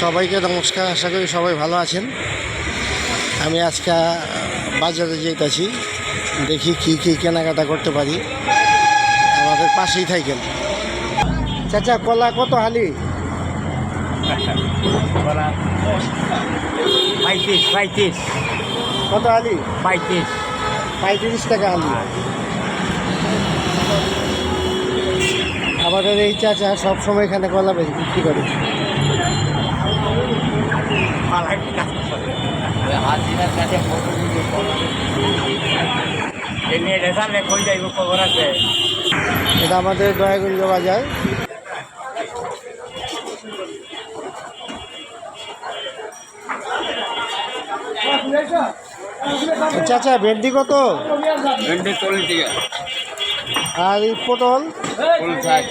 সবাইকে নমস্কার। আশা করি সবাই ভালো আছেন। আমি আজকে বাজারে যেতেছি, দেখি কি কি কেনাকাটা করতে পারি। আমাদের পাশেই থাকেন। চাচা, কলা কত হালি? 35 কত হালি? 35 টাকা হালি। আমাদের এই চাচা সবসময় এখানে কলা বিক্রি করে। এটা আমাদের দয়াগঞ্জ বাজার। চাচা, ভেন্ডি কত? ভেন্ডি 40 টাকা। আর এই পটল? 50।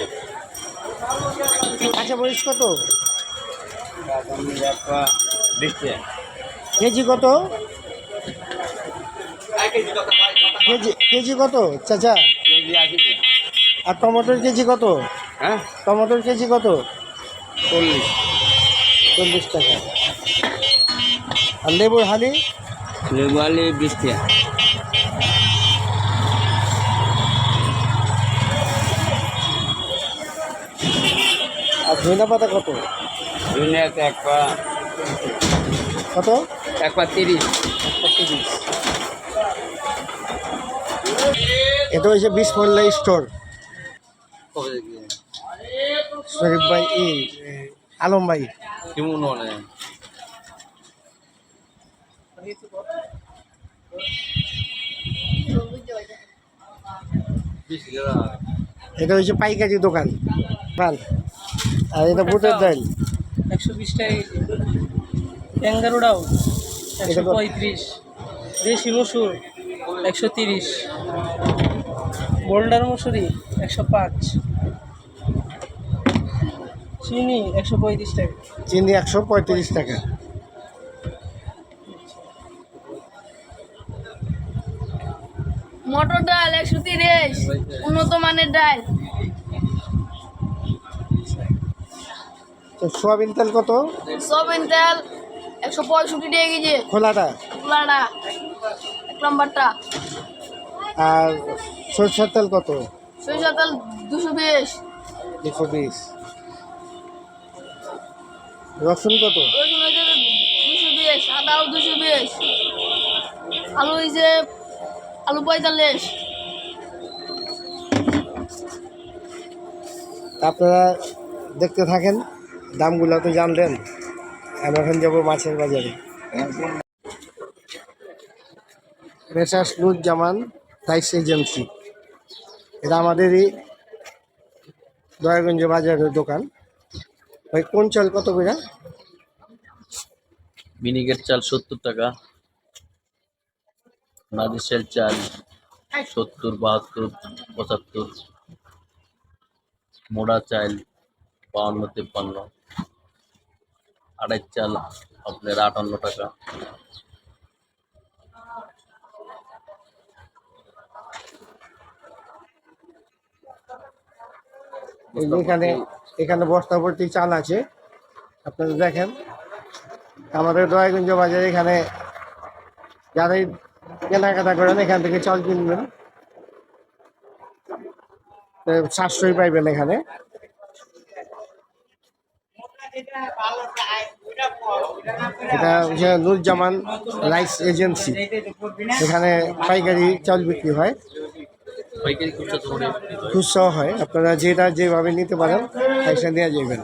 কাঁচা মরিচ কত? 20 টাকা। কেজি কত? কেজি কত চাচা? কেজি 80 টাকা। আর টমেটোর কেজি কত? হ্যাঁ, টমেটোর কেজি কত? 40 টাকা। আর লেবুর হালি? লেবু আলি 20 টাকা। আর ধনিয়া পাতা কত? ধনিয়া কত? 30। এটা হচ্ছে বিসমুল্লাহ স্টোর। শরীফ ভাই, আলম ভাই। কেমন হলে এটা হচ্ছে পাইকারি দোকান। আর এটা বুটের ডাল 120 টাকা কেজি। ট্যাঙ্গারোডাও 135। দেশি মসুর 130। বোল্ডার মসুরি 105। চিনি 135 টাকা। চিনি 135 টাকা। মটর ডাল 130, উন্নত মানের ডাল। তো সোয়াবিন তেল কত? সয়াবিন তেল 165 টাকা কেজি। খোলাটা? খোলাটা 1 নম্বরটা। আর সরষের তেল কত? সরিষার তেল 220। 220। রসুন কত? রসুন হয়েছে 220, আদাও 220। আলু হয়েছে আলু 45। আপনারা দেখতে থাকেন, দামগুলো তো জানলেন। আমি এখন যাবো মাছের বাজারে। মেসার্স নুরুজ্জামান রাইস এজেন্সি, এটা আমাদেরই দয়াগঞ্জ বাজারের দোকান। ভাই, কোন চাল কত করে? মিনিকেট চাল 70 টাকা, নাদিসের চাল 70, 72, 75, মোড়া চাল 52, 53, আড়াই চাল আপনার 58 টাকা। এই যে এখানে বস্তা ভর্তি চাল আছে, আপনারা দেখেন। আমাদের দয়াগঞ্জ বাজারে এখানে যারাই কেনাকাটা করেন এখান থেকে চাল কিনবেন, সাশ্রয়ী পাইবেন এখানে। এটা হচ্ছে নুরুজ্জামান রাইস এজেন্সি, এখানে পাইকারি চাল বিক্রি হয়, পাইকারি খুচরাও হয়। আপনারা যেটা যেভাবে নিতে পারেন পয়সা নিয়ে যাবেন।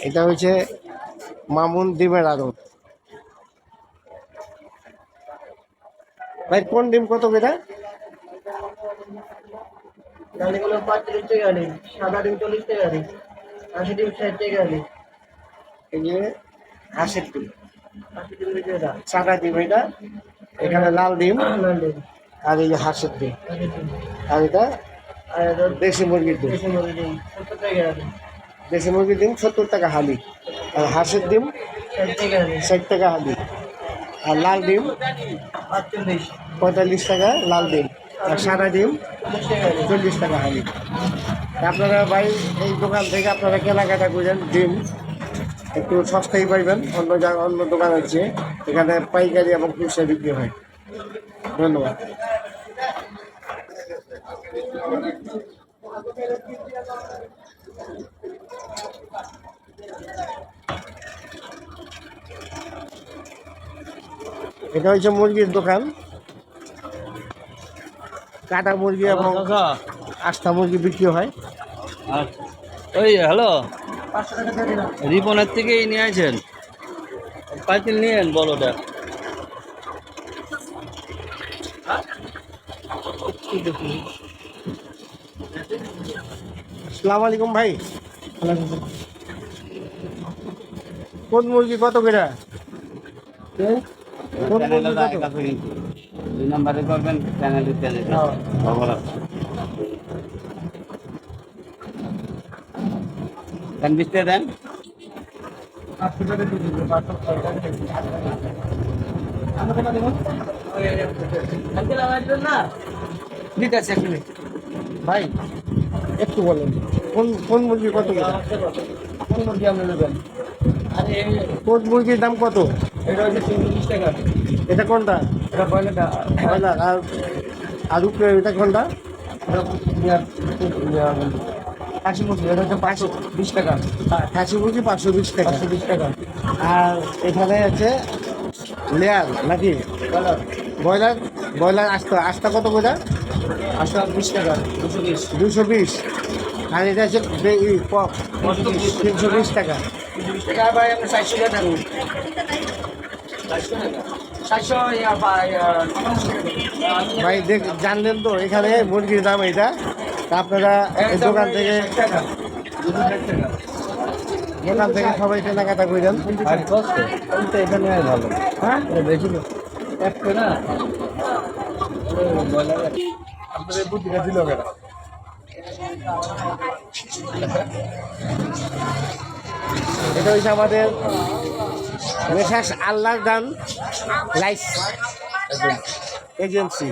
এটা হচ্ছে মামুন ডিমের আড়ত। ভাই, কোন ডিম কত করে? ডালিগুলো 35 টাকা আলি, সাদা ডিম 40 টাকা আলি, 80 ডিম 60 টাকা আলি। এই যে হাঁসের ডিম, 80 ডিম বিক্রি এটা। সাদা ডিম এটা, এখানে লাল ডিম, লাল ডিম, আর এই যে হাঁসের ডিম, 80 ডিম। আর এটা আর এটা দেশি মুরগির ডিম। দেশি মুরগি ডিম 70 টাকা আলি। দেশি মুরগির ডিম 70 টাকা হালি। আর হাঁসের ডিম 60 টাকা হালি 60 টাকা হালি। আর লাল ডিম 48 45 টাকা লাল ডিম। আর সাদা ডিম 40 টাকা হালি 40 টাকা হালি। আপনারা ভাই এই দোকান থেকে আপনারা কেনাকাটা করেন, ডিম একটু সস্তায় পাইবেন অন্য অন্য দোকান আছে, এখানে পাইকারি এবং খুচরা বিক্রি হয়। ধন্যবাদ। এটা হচ্ছে মুরগির দোকান, কাটা মুরগি এবং আস্থা মুরগি বিক্রি হয়। আচ্ছা ওই হ্যালো 500 টাকা দিয়ে দিলাম রিপনের থেকেই নিয়ে আসেন, পাইকেল নিয়েন বলোটা। আসসালামু আলাইকুম ভাই। কোন মুরগি কত করে? কোন মুরগি কত? 2 নম্বরে করবেন চ্যানেলে দেন 20 টাকা দেন। 500 টাকা দিয়ে দিলাম 500 টাকা আমরা টাকা দেব কালকে লাগাইছেন না ঠিক আছে এক মিনিট ভাই একটু বলেন কোন কোন মুরগি কত করে? কোন মুরগি আপনি নেবেন? আরে কোন মুরগির দাম কত? এটা হচ্ছে 320 টাকা এটা কোনটা? এটা পয়লাটা ব্রয়লার। আর উপরে এটা কোনটা? খাসি মুরগি এটা হচ্ছে 520 টাকা খাসি মুরগি 520 টাকা। 520 টাকা আর এখানে আছে লেয়ার নাকি কালার ব্রয়লার? ব্রয়লার আস্তা আস্তা কত করে? 820 টাকা 220 220। আর এটা আছে 320 টাকা। 220 টাকা ভাই আপনি 400 টাকা দেন 400 ইয়া ভাই ভাই জানলেন তো এখানে মুরগির দাম এটা। তা আপনারা এই দোকান থেকে সবাই কেনাকাটা করেন। এখানে ভালো হ্যাঁ বেশি একটা না আপনাদের বুদ্ধিটা দিল কেন এটা হচ্ছে আমাদের মেসার্স আল্লাহর দান রাইস এজেন্সি।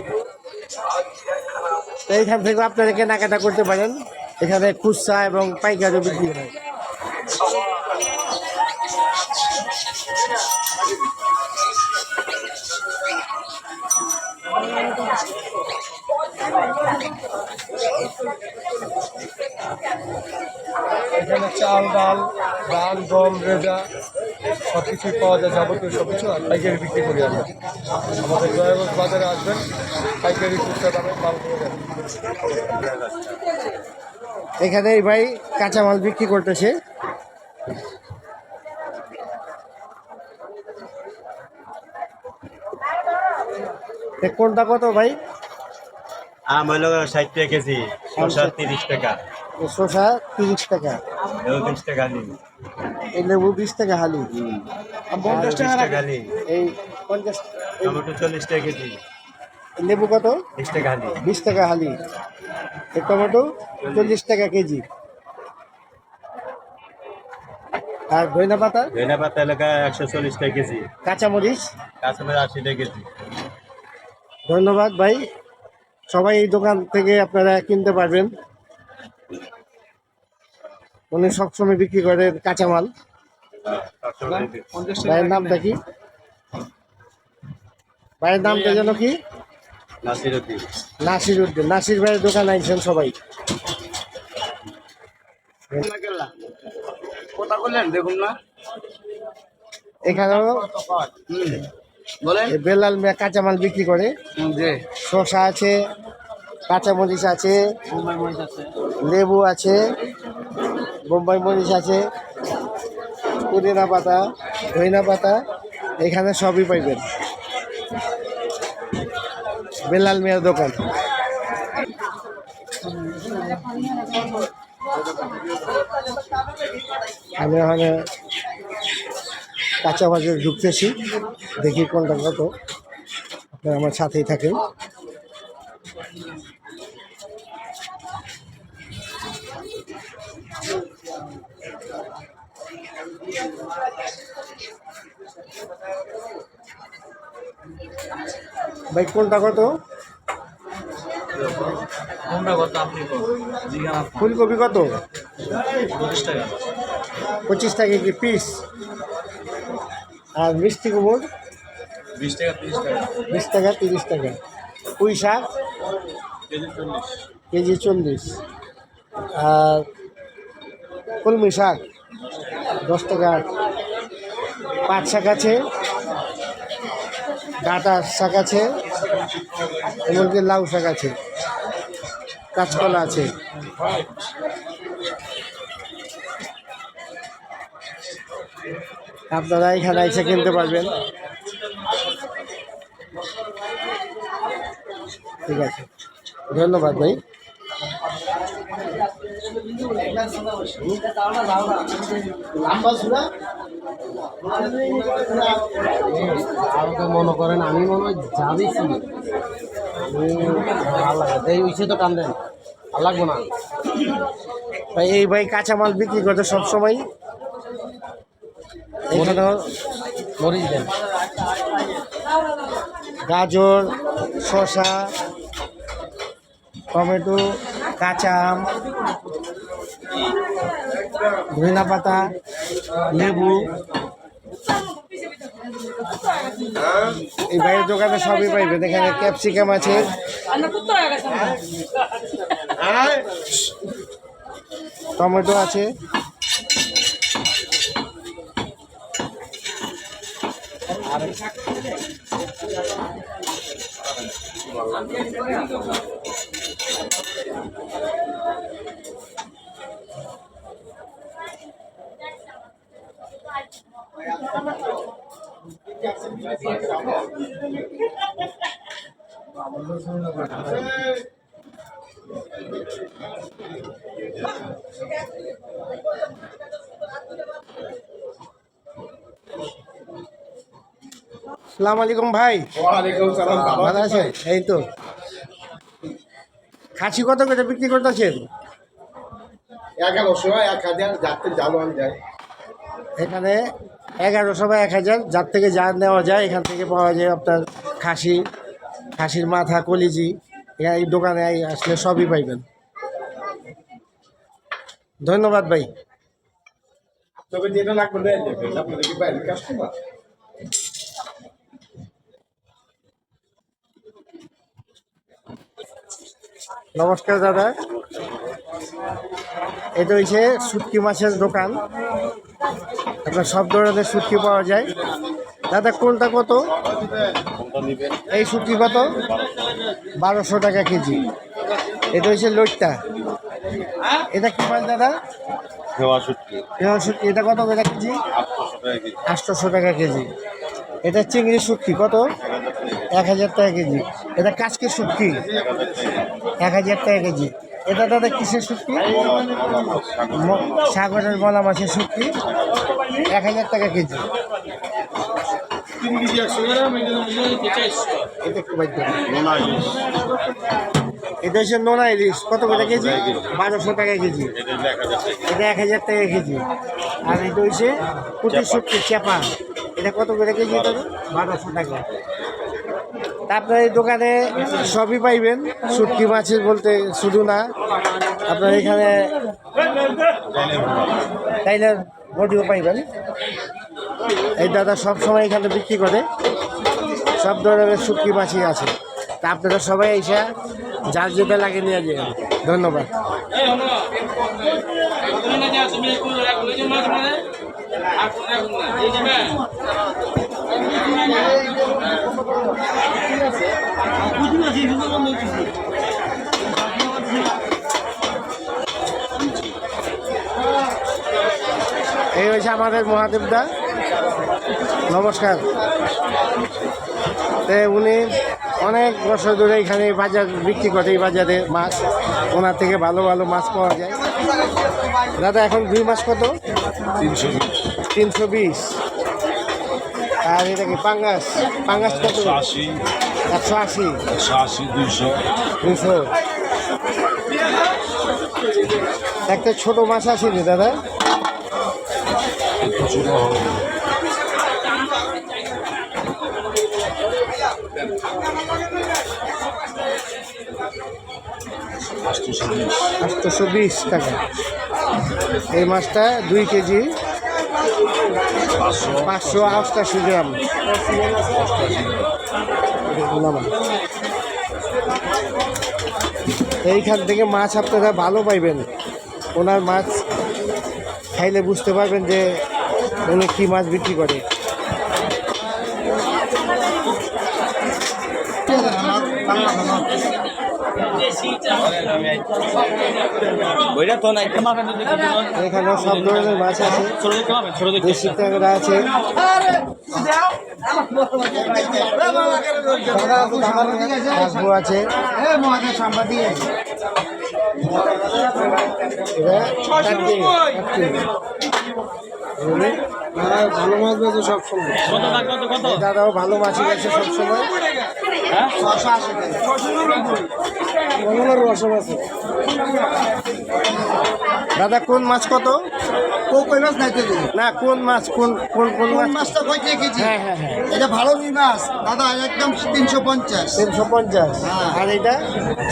তো এইখান থেকে আপনারা কেনাকাটা করতে পারেন, এখানে খুচরা এবং পাইকারি বিক্রি হয়। এখানে চাল ডাল ধান গম রেজা সব কিছুই পাওয়া যায়, যাবতীয় সব কিছু আর পাইকারি বিক্রি করি আমরা। আমাদের জয়গঞ্জ বাজারে আসবেন, পাইকারি খুচরা দামে মাল করে দেবেন। এখানে এই ভাই কাঁচামাল বিক্রি করতেছে। কোনটা কত ভাই? আম হলো 60 টাকা কেজি, শসা 30 টাকা, শসা 30 টাকা, লেবু 20 টাকা হালি, এই লেবু 20 টাকা হালি, 50 টাকা হালি, এই 50 টমেটো 40 টাকা কেজি, লেবু কত? 20 টাকা হালি, 20 টাকা হালি, এই টমেটো 40 টাকা কেজি। আর ধনিয়া পাতা? ধনিয়া পাতা এলাকা 140 টাকা কেজি, কাঁচামরিচ? কাঁচামরিচ 80 টাকা কেজি। ধন্যবাদ ভাই। সবাই এই দোকান থেকে আপনারা কিনতে পারবেন, উনি সবসময় বিক্রি করে কাঁচামাল। ভাইয়ের নামটা কি? ভাইয়ের নামটা যেন কি? নাসিরউদ্দিন। নাসির উদ্দিন। নাসির ভাইয়ের দোকান আইছেন সবাই। কথা বললেন দেখুন না এখানেও বলেন বেলাল মিয়া কাঁচামাল বিক্রি করে। যে শসা আছে, কাঁচামরিচ আছে, লেবু আছে, বোম্বাই মরিচ আছে, পুদিনা পাতা, ধনিয়া পাতা, এখানে সবই পাইবেন। বেলাল মিয়ার দোকান। আমি ওখানে কাঁচা বাজারে ঢুকতেছি, দেখি কোনটা কত। আপনারা আমার সাথেই থাকেন। ভাই কোনটা কত? ফুলকপি কত? 25 টাকা কি পিস? আর মিষ্টি কুমড় 20 টাকা 30 টাকা। পুঁই শাক কেজি 40। আর কলমি শাক 10 টাকা। পাট শাক আছে, ডাঁটা শাক আছে, এমনকি লাউ শাক আছে, কাঁচকলা আছে। আপনারা এখানে এসে কিনতে পারবেন। ঠিক আছে, ধন্যবাদ ভাই। মনে করেন আমি মনে হয় যাবেছি ভালো লাগে এই উইসে তো টান দেন ভালো লাগবো না ভাই। এই ভাই কাঁচামাল বিক্রি করতে সবসময় এখানেও মরিচ দেন, গাজর, শসা, টমেটো, কাঁচা আম, ধনিয়া পাতা, লেবু। এই ভাইয়ের দোকানে সবই পাইবেন। এখানে ক্যাপসিকাম আছে, টমেটো আছে, আসসালামু আলাইকুম ভাই। ওয়ালাইকুম সালাম। ভালো আছে? এই তো খাসি কত করে বিক্রি করতেছেন? 1100 1000 যাতে জালওয়ান যায়। এখানে 1100 বা 1000 যার থেকে যা নেওয়া যায় এখান থেকে পাওয়া যায় আপনার খাসির মাথা, কলিজি। এই দোকানে আসলে সবই পাইবেন। ধন্যবাদ ভাই। তবে যেটা লাগবে নিয়ে যাবেন, আপনাদের কি বাইরের কাস্টমার? নমস্কার দাদা, এটা হচ্ছে শুটকি মাছের দোকান। আপনার সব ধরনের শুটকি পাওয়া যায়। দাদা কোনটা কত? এই শুটকি কত? 1200 টাকা কেজি। এটা হচ্ছে লইট্টা। এটা কি মাছ দাদা? দেওয়া শুটকি এবার শুটকি এটা কত করে কেজি? 800 টাকা কেজি। এটা চিংড়ি শুটকি কত? 1000 টাকা কেজি। এটা কাচকের শুটকি 1000 টাকা কেজি। এটা দাদা কিসের শুটকি? সাগরের মলা মাছের শুটকি 1000 টাকা কেজি। এটা একটু বাইর করুন। এটা হচ্ছে নোনা ইলিশ কত করে কেজি? 1200 টাকা কেজি। এটা 1000 টাকা কেজি। আর এটা হচ্ছে পুঁটি শুটকি চেপা, এটা কত করে কেজি? এটা 1200 টাকা। তা আপনার এই দোকানে সবই পাইবেন, শুটকি মাছের বলতে শুধু না, আপনার এখানে টাইলার বডিও পাইবেন। এই দাদা সবসময় এখানে বিক্রি করে, সব ধরনের শুটকি মাছই আছে। তা আপনারা সবাই এসে যার যেটা লাগে নিয়ে যাবেন। ধন্যবাদ। এই হচ্ছে আমাদের মহাদেবদা, নমস্কার। উনি অনেক বছর ধরে এখানে বাজার বিক্রি করে, এই বাজারে মাছ ওনার থেকে ভালো ভালো মাছ পাওয়া যায়। দাদা এখন রুই মাছ কত? 320। আর এটা কি পাঙ্গাস? পাঙ্গাস কত? 180। 200। একটা ছোট মাছ আছে নি দাদা? 820 টাকা। এই মাছটা 2 কেজি 588 গ্রাম। এইখান থেকে মাছ আপনারা ভালো পাইবেন। ওনার মাছ খাইলে বুঝতে পারবেন যে উনি কী মাছ বিক্রি করে। এখানে সব ধরনের মাছ আছে, দেশি ট্যাংরা আছে, কাঁকড়া আছে। ভালো মাছ বেছে সবসময়, দাদাও ভালো মাছই গেছে সবসময়। দাদা কোন মাছ কত? না কোন মাছ, কোন কোন কোন মাছটা কয় টাকা কেজি? হ্যাঁ হ্যাঁ হ্যাঁ, এটা ভালো রুই মাছ দাদা, একদম 350। 350। আর এটা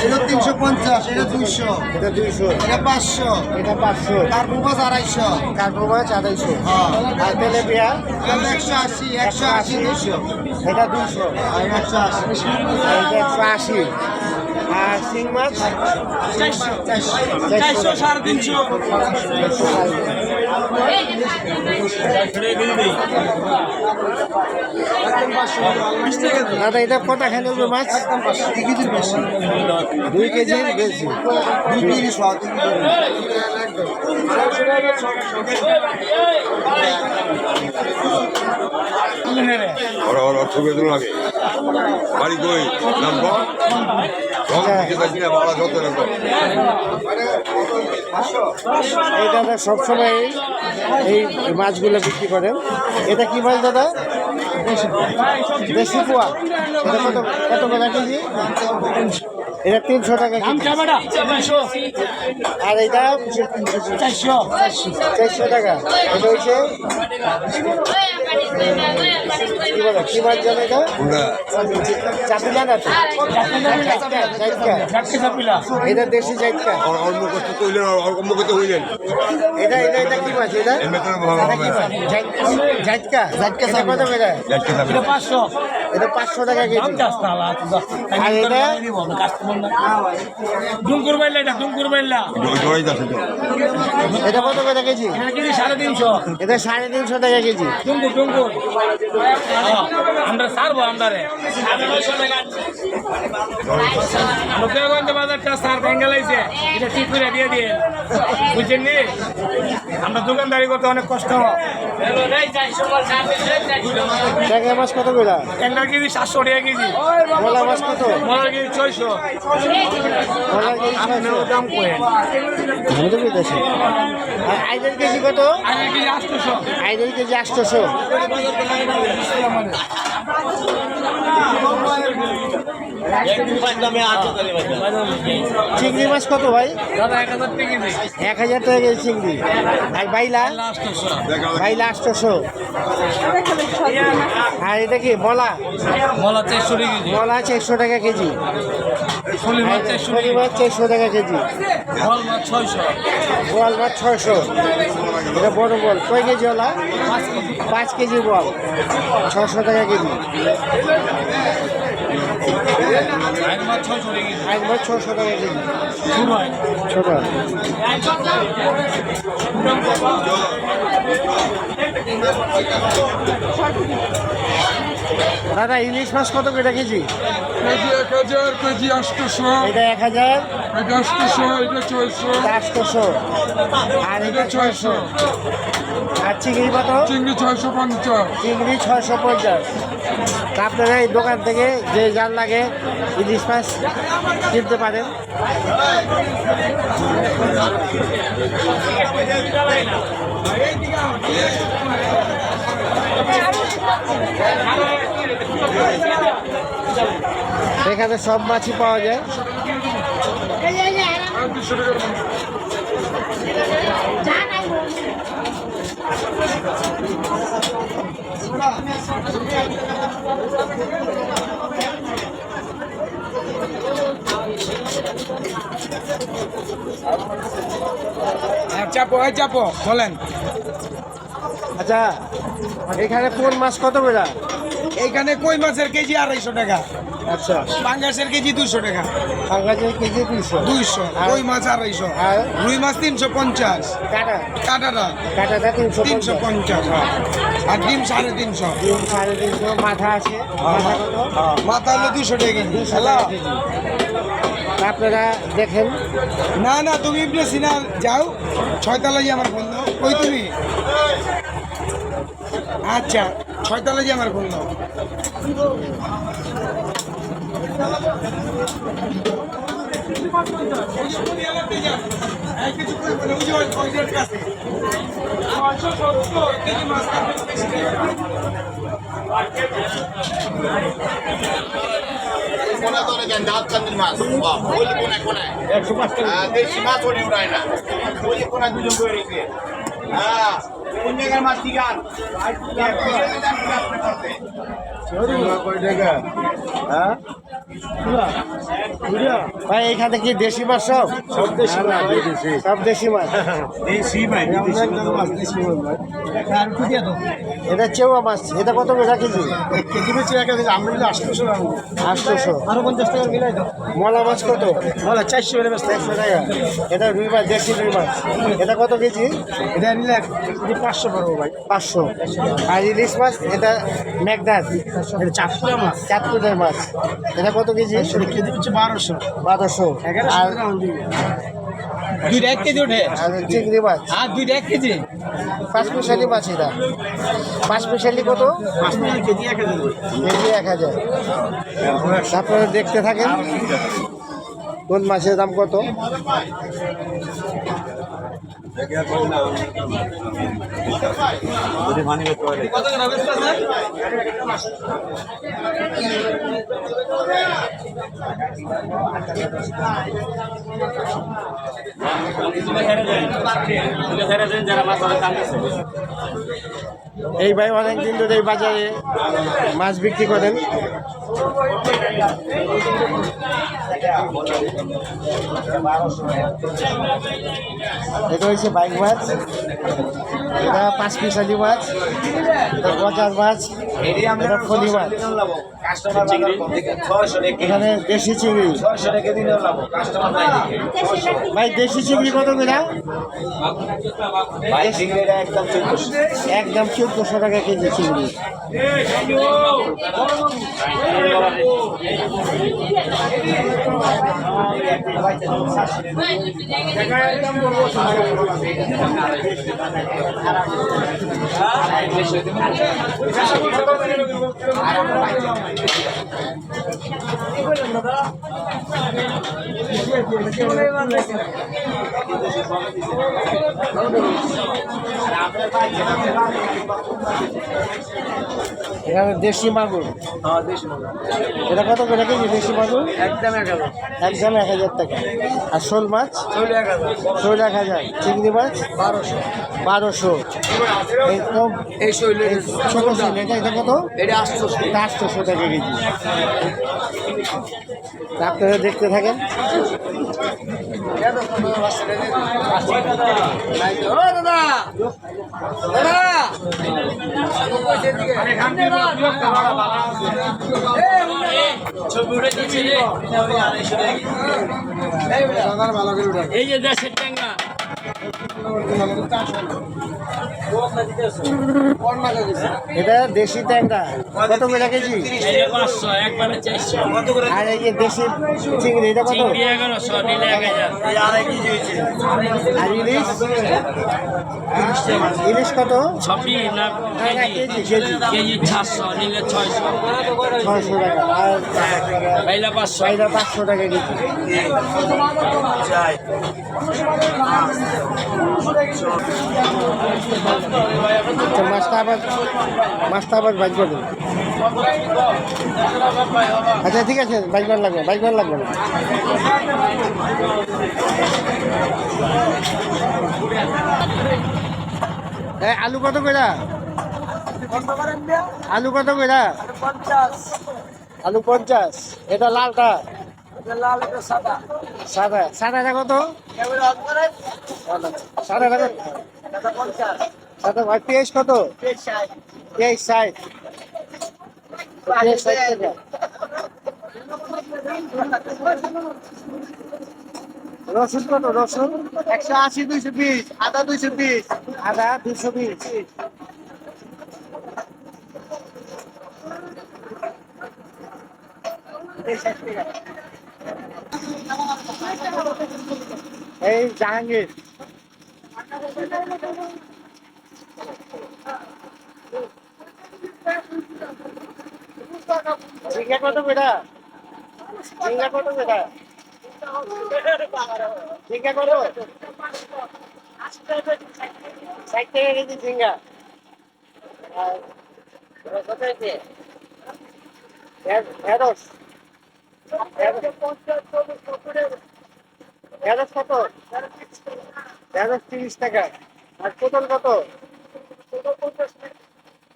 এটা 350, এটা 200, এটা 200, এটা 500, এটা 500, কার্পু মাছ 250, কার্পু মাছ 250, হ্যাঁ, আর তেলাপিয়া এটা 180, 180, 200, এটা 200, আর 180, আর এটা 180। আর শিং মাছ 400, 350। দাদা এটা কটা খাই নেবে মাছ? 2 কেজি বেশি। অর্থ বেতন লাগে বাড়ি কই নাম এই দাদা সবসময় এই মাছগুলো বিক্রি করেন। এটা কি মাছ দাদা? দেশি পোয়া। এটা কত কত টাকা কেজি? এটা 300 টাকা কেজি। আর এটা 400 টাকা। এটা হচ্ছে কি বলে, কি মাছ জানো এটা? চাপিলা না তো? এটা দেশি জাইটকা। এটা এটা এটা কি মাছ? এটা জাইটকা। জাইটকা কত করে? এটা 500 টাকা কেজি। আর এটা এটা কত করে কেজি? এটা 350 টাকা কেজি। আমরা সারবো আমদারে বাজারটা সার ভেঙে লাইছে, এটা ঠিক করে দিয়ে দিয়ে বুঝছেন নি? আমরা দোকানদারি করতে অনেক কষ্ট। ট্যাংরা মাছ কত করে? ট্যাংরা কেজি 700 টাকা কেজি। মোলা মাছ কত? Molar KG 600। Molar KG 600। দাম কয়ে আমি তো বুঝতেছি। আর আইদের কেজি কত? আগে কেজি 800। আইদের কেজি 800। চিংড়ি মাছ কত ভাই? দাদা 1000 টাকা কেজি। 1000 টাকা কেজি চিংড়ি। আর বাইলা? বাইলা 800। আর এটা কি মলা? মোলা 400 টাকা কেজি। মলা 400 টাকা কেজি। ফলি মাছ 400 ফলি মাছ 400 টাকা কেজি। বল মাছ 600। বোয়াল মাছ 600। এটা বড় বল কয় কেজি ওলা? 5 কেজি বল 600 টাকা কেজি। আইন মাছ 600 টাকা কেজি। আইন মাছ 600 টাকা কেজি। ছোট দাদা ইলিশ মাছ কত করে কেজি? কেজি 1000, কেজি 800, এটা 1000, এটা 800, এটা 400, 800, আর এটা 600। আর চিংড়ি কত? চিংড়ি 650, চিংড়ি 650। আপনারা এই দোকান থেকে যে যার লাগে ইলিশ মাছ কিনতে পারেন। এখানে সব মাছই পাওয়া যায়। 200 টাকা। চাপো এই চাপো বলেন। আচ্ছা এখানে কোন মাছ কত করে? এইখানে কই মাছের কেজি 250 টাকা, আচ্ছা পাঙ্গাসের কেজি 200 টাকা, পাঙ্গাসের কেজি 200, 200, কই মাছ 250, আর রুই মাছ 350, কাটা কাটাটা কাটাটা 350, 350, আর ডিম 350, ডিম 350, মাথা আছে, মাথা কত? মাথা হলো 200 টাকা কেজি। 200 টাকা কেজি। আপনারা দেখেন না না তুমি বেশি না যাও, 6 তলায় আমার বন্ধু, কই তুমি? আচ্ছা 6 তলায় আমার বন্ধু। দেশি মাছ ওলি উড়ায় না ওই কোনা দুজন করে রেখে হ্যাঁ কোন জায়গার মাছ ঠিক আর ভাই এখানে কি দেশি মাছ সব? সব দেশি মাছ, সব দেশি মাছ। এটা চেওয়া মাছ, এটা কত করে কেজি? কেজি বেশি 1000, আমরা 800 টাকা। 800। আরো 50 টাকা মিলাই দাও। মলা মাছ কত? বলে 400 করে বেচতে। 100 টাকা। এটা রুই মাছ, দেশি রুই মাছ। এটা কত কেজি? এটা নিলে কেজি 500 পড়বো ভাই। 500। আর ইলিশ মাছ, এটা মেঘনাদ, এটা চাঁদপুরা মাছ। চাঁদপুরের মাছ। এটা কত কেজি? এটা কেজি হচ্ছে 1200। 1200। 1100 আর টাকা দিবি। 2 এক কেজি ওঠে, আর চিংড়ি মাছ, আর 2 এক কেজি। 5 মিশালি মাছ। এটা 5 মিশালি কত? 5 টাকা কেজি 1000 দেবো। কেজি 1000। আপনারা দেখতে থাকেন কোন মাছের দাম কত। এই ভাই অনেকদিন ধরে এই বাজারে মাছ বিক্রি করেন। এটা হচ্ছে বাইক মাছ, এটা 5 পিসালি মাছ, এটা গজার মাছ, এটা ফলি মাছ। এখানে দেশি চিংড়ি। ভাই দেশি চিংড়ি কত করে? একদম 1400 টাকা কেজি চিংড়ি। এখানে দেশি মাগুর, এটা কত করে কেজি দেশি মাগুর? একদম 1000 টাকা। আর শোল মাছ? শোল 1000। চিংড়ি মাছ 1200। এই শৈলের ছোট শৈল, এটা কত? এটা 800 টাকা কেজি। আপনারা দেখতে থাকেন। এই যে দেশের ট্যাংরা, এটা দেশি ট্যাংরা কত করে কেজি? 500, একবারে 400। আর এই যে দেশি চিংড়ি, এটা কত? 1100, নিলে 1000। আর ইলিশ? ইলিশ কত? সবই না কেজি কেজি কেজি 700, নিলে 600। 600 টাকা। আর বাইলা 500। বাইরা 500 টাকা কেজি। আচ্ছা, মাছটা আবার বাইক করবেন। আচ্ছা ঠিক আছে, বাইক লাগবে না। আলু কত করে? আলু কত করে? আলু 50। এটা লালটা সাদা সাদাটা কত? সাদাটা কত? সাদা ভাই পেঁয়াজ কত? পেঁয়াজ 60। পেঁয়াজ 60 টাকা। রসুন কত? রসুন 180 220 আদা 220 আদা 220। এই জাহাঙ্গীর ঝিঙ্গা কত বেটা? ঝিঙ্গা কত বেটা? ঝিঙ্গা কত? 60 টাকা কেজি ঝিঙ্গা। আর কত হয়েছে? ঢেঁড়স ঢেঁড়স কত? ঢেঁড়স 30 টাকা। আর পটল কত?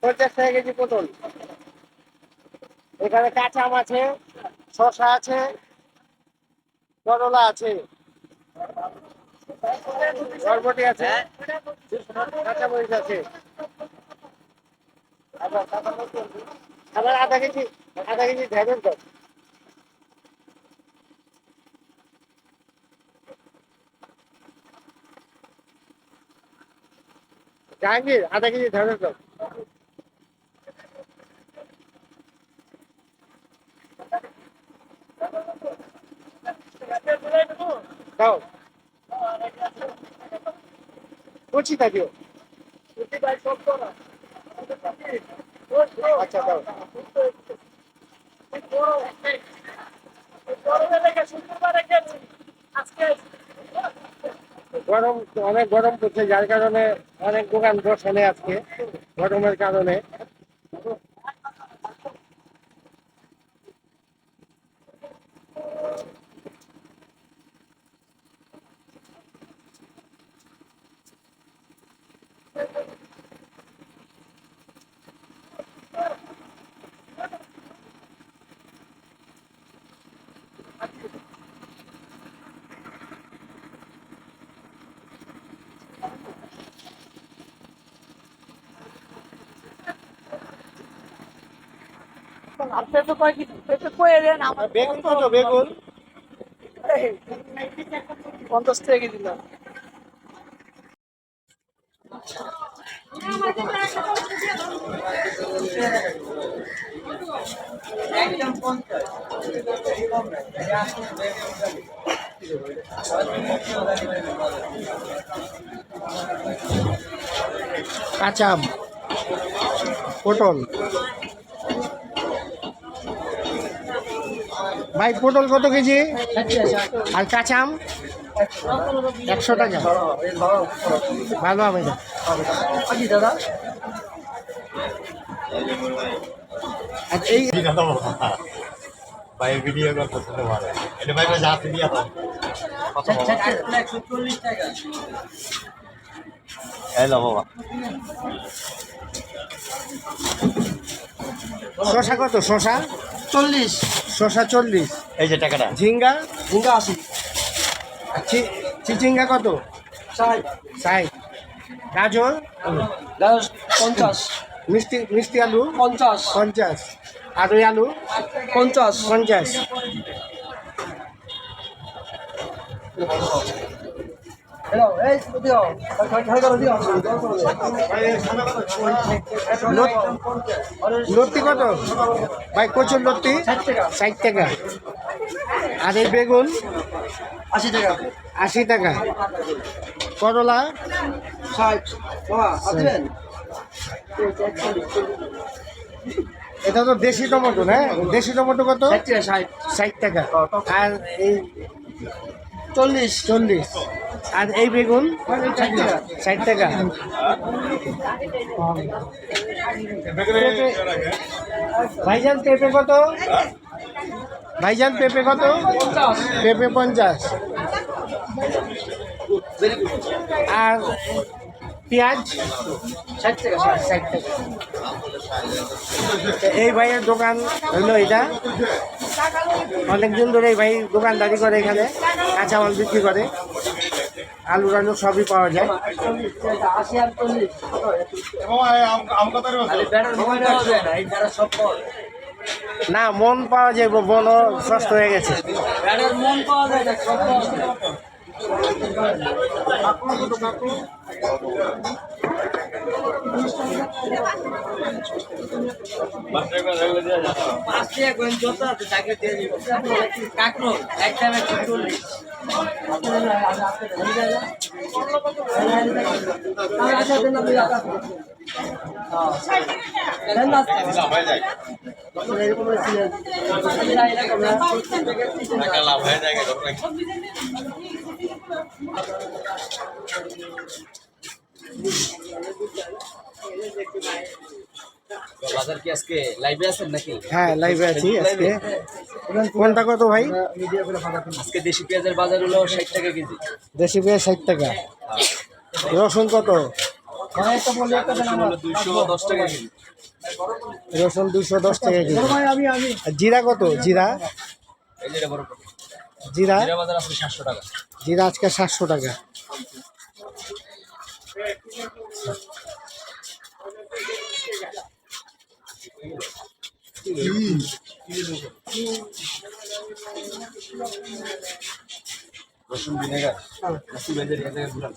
50 টাকা কেজি পটল। এখানে কাঁচা আম আছে, শসা আছে, করলা আছে, বরবটি আছে, কাঁচামরিচ আছে। আবার আধা কেজি ঢেঁড়স দাও। জাহাঙ্গীর আধা কেজি ঢেঁড়স দাও। দাও কচি থাকিও। আচ্ছা দাও। গরম অনেক গরম পড়ছে, যার কারণে অনেক দোকান বসে নেই আজকে গরমের কারণে। বেগুন কত? বেগুন 50 টাকা কেজি দিলাম। কাঁচা আম, পটল। ভাই পটল কত কেজি? আর কাঁচা আম 100 টাকা। ভালো আম এটা। দাদা আর এই ভাই ভিডিও করতেছে তোমার এটা ভাই ভাই হাতে দিয়া দাও কত বাবা 140 টাকা। হ্যালো বাবা শসা কত? শসা 40 শসা 40। এই যে টাকাটা ঝিঙ্গা ঝিঙ্গা 80 চিচিঙ্গা কত? 60 60। গাজর 50 মিষ্টি আলু 50 50। আর ওই আলু 50 50। হ্যালো এই দিও খাই করে দিও। লত্তি কত ভাই? কচুর লত্তি 60 টাকা। আর এই বেগুন 80 টাকা 80 টাকা। করলা 60 বাবা আসবেন। এটা তো দেশি টমেটো না? দেশি টমেটো কত? 60 টাকা। আর এই 40 আর এই বেগুন 60 টাকা। ভাইজান পেঁপে কত? ভাইজান পেঁপে কত? পেঁপে 50। আর পেঁয়াজ 60 টাকা। এই ভাইয়ের দোকান হলো এটা। অনেকদিন ধরেই ভাই দোকানদারি করে এখানে, কাঁচামাল বিক্রি করে, আলু টালু সবই পাওয়া যায়। না মন পাওয়া যায়, বনও সস্তা হয়ে গেছে। বাজার কি আজকে লাইভে আছেন নাকি? হ্যাঁ লাইভে আছি আজকে। কোনটা কত ভাই? আজকে দেশি পেঁয়াজের বাজার হলো 60 টাকা কেজি। দেশি পেঁয়াজ 60 টাকা। রসুন কত? 210 টাকা কেজি। রসুন 210 টাকা কেজি। আর জিরা কত? জিরা এই যে বড় জিরা জিরা বাজার আছে 700 টাকা। জিরা আজকে 700 টাকা। রসুন ভিনেগার 80 বাজার এখান থেকে ঘুরান।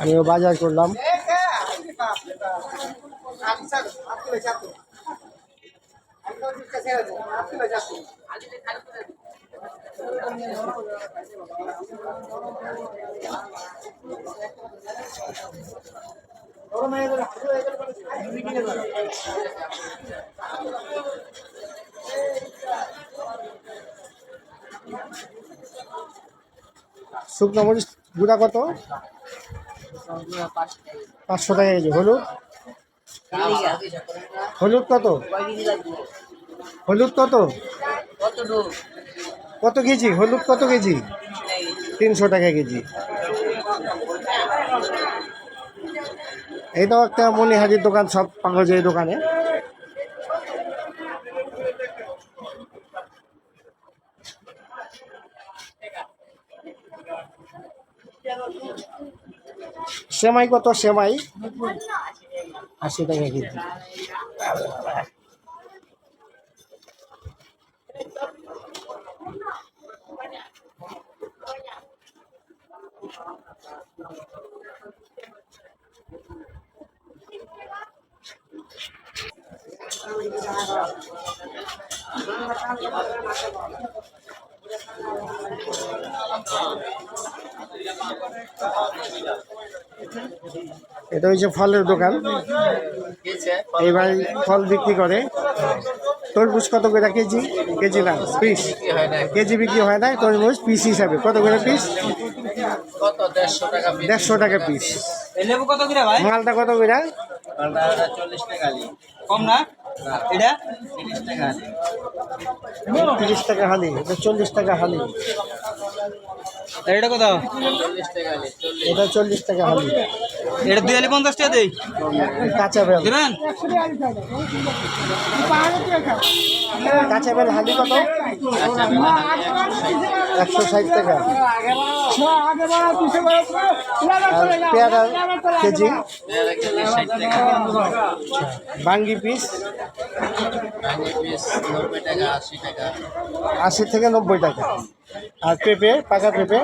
আমিও বাজার করলাম। শুকনো মরিচ গুঁড়া কত? 500 টাকা কেজি। হলুদ হলুদ কত? হলুদ কত? কত কেজি হলুদ? কত কেজি? 300 টাকা কেজি। এইটাও একটা মনিহারির দোকান, সব পাওয়া যায় এই দোকানে। সেমাই কত? সেমাই 80 টাকা কেজি। এটা হচ্ছে ফলের দোকান, এই ভাই ফল বিক্রি করে। তরমুজ কত করে কেজি? কেজি না পিস, কেজি বিক্রি হয় না, তরমুজ পিস হিসাবে। কত করে পিস? 150 টাকা পিস। লেবু কত করে ভাই? মালটা কত করে? 40 টাকা কম না এটা 30 টাকা। 30 টাকা হালি, এটা 40 টাকা হালি। এটা কত? এটা 40 টাকা হালি। এটা 250 টাকা দেই। কাঁচা বেল দিবেন? কাঁচা বেল হালি কত? 160 টাকা। আর পেয়ারা কেজি? বাঙ্গি পিস 80 থেকে 90 টাকা। আর পেঁপে, পাকা পেঁপে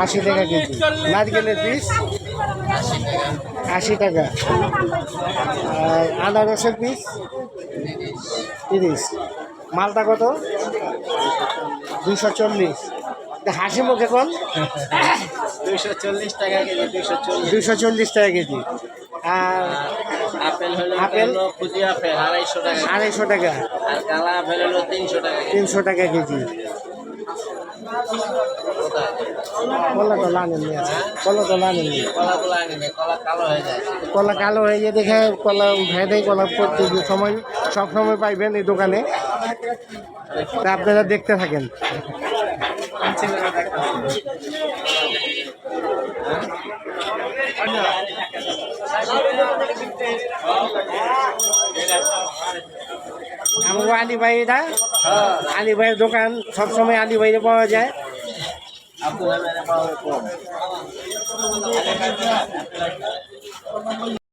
80 টাকা কেজি। নারকেলের পিস 80 টাকা। আর আনারসের পিস 30। মালটা কত? 240। হাসি মুখে কোন? 240 টাকা কেজি। 240 টাকা কেজি। আর আপেল হলো আপেল ফুজি আপেল 250 টাকা। 250 টাকা। আর কালা আপেল হলো 300 টাকা। 300 টাকা কেজি। কলা তো লানেননি, কলা তো লানেননি। কলাগুলো আগে কলা কালো হয়ে যায়। কলা কালো হয়ে গিয়ে দেখে কলা উঠাই দেয়। কলা প্রত্যেক সময় সব সময় পাইবেন এই দোকানে, তা আপনারা দেখতে থাকেন। আমগো আলী ভাই এটা আলী ভাইয়ের দোকান সবসময় আলী ভাইরে পাওয়া যায়। আব্দুল হামিদের পাওয়া কম।